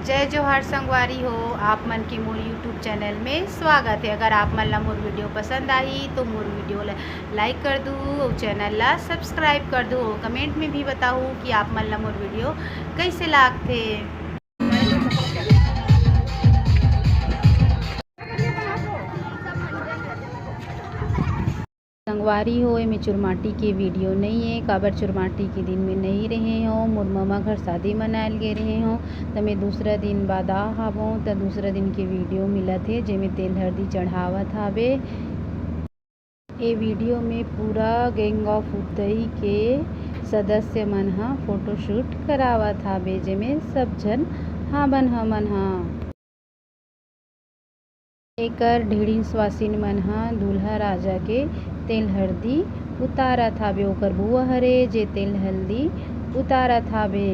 जय जोहार संगवारी हो। आप मन के मोर यूट्यूब चैनल में स्वागत है। अगर आप मन ला मोर वीडियो पसंद आई तो मोर वीडियो लाइक कर दू और चैनल ला सब्सक्राइब कर दू। कमेंट में भी बताऊँ कि आप मन ला मोर वीडियो कैसे लागथे। संगवारी हो एमे चुरमाटी के वीडियो नहीं है। काबर चुरमाटी के दिन में नहीं रहे हो। मोर ममा घर शादी मनायल गे रहे हो तो मैं दूसरा दिन बाद आवो तो दूसरा दिन के वीडियो मिलत है जेमे तेल हल्दी चढ़ावत हावे। ए वीडियो में पूरा गैंग ऑफ उदई के सदस्य मन ह फोटोशूट करावत हावे जेमे सब झन हाबन हमन हा। एकर ढेड़िन स्वासिन मन ह दूल्हा राजा के तेल हल्दी उतारत हावे। ओकर बुआ हरे जे तेल हल्दी उतारत हावे।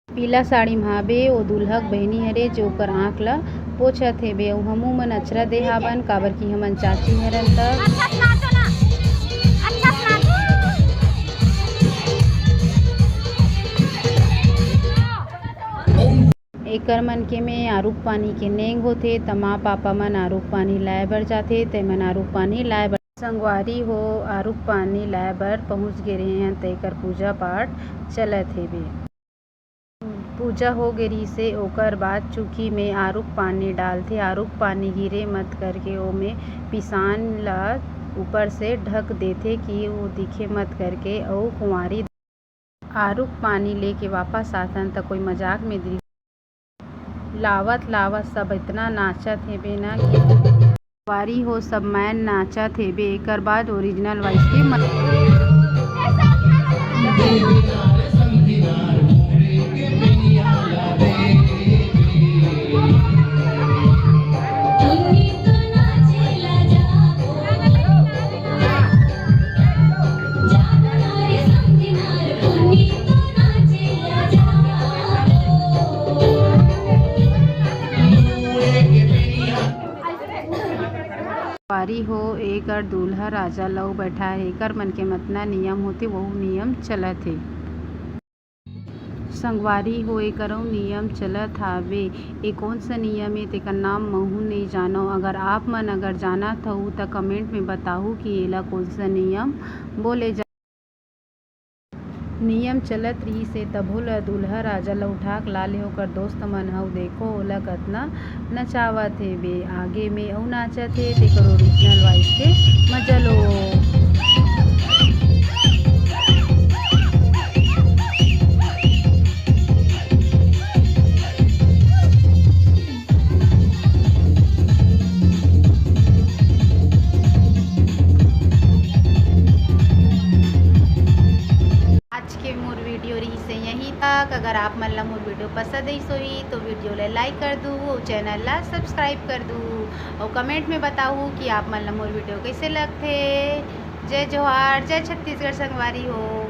पीला साड़ी में हावे ओ दूल्हा बहनी हरे जो ओकर आँख ला पोछत हेबे। अउ हमू मन अचरा दे हावन काबर की हमन चाची हरन त एकर मन के में आरूक पानी के नेंग होथे त माँ पापा मन आरूक पानी लाए बर जाथे तेमन आरूक पानी लाए बर संगवारी हो आरूक पानी लाए बर पहुँच गे रहे हैं त एकर पूजा पाठ चलत हेबे। पूजा हो गे रही से ओकर बाद चुकी में आरूक पानी डालथे। आरूक पानी गिरे मत करके ओमे पिसान ला ऊपर से ढक देथे कि वो दिखे मत करके। अउ कुंवारी आरूक पानी लेके वापस आथन त कोई मजाक में लावत सब इतना नाचत हेबे ना कि संगवारी हो सब मैन नाचत हेबे। एकर बाद ओरिजिनल वाइस के संगवारी हो एकर दूल्हा राजा लउ बैठाए हे। एकर मन के मतना नियम होथे वहू नियम चलत हे। संगवारी हो एकरऊ नियम चलत हावे। ए कोन सा नियम हे तेकर नाम महू नहीं जानो। अगर आप मन अगर जानत हऊ त कमेंट में बताहू कि एला कोन सा नियम बोले जा। नियम चलत रहिस हे तभो ल दूल्हा राजा ल उठाक लाले ओकर दोस्त मन ह देखो ओला कतना नचावत हेबे। आगे में अउ नाचत हे तेकर ओरिजिनल वाइस के मजा लो। मोर वीडियो रही से यहीं तक। अगर आप मन ला मोर वीडियो पसंद आई सोही तो वीडियो ला लाइक कर दू और चैनल ला सब्सक्राइब कर दू और कमेंट में बताऊ कि आप मन ला मोर वीडियो कैसे लगथे। जय जोहार जय छत्तीसगढ़ संगवारी हो।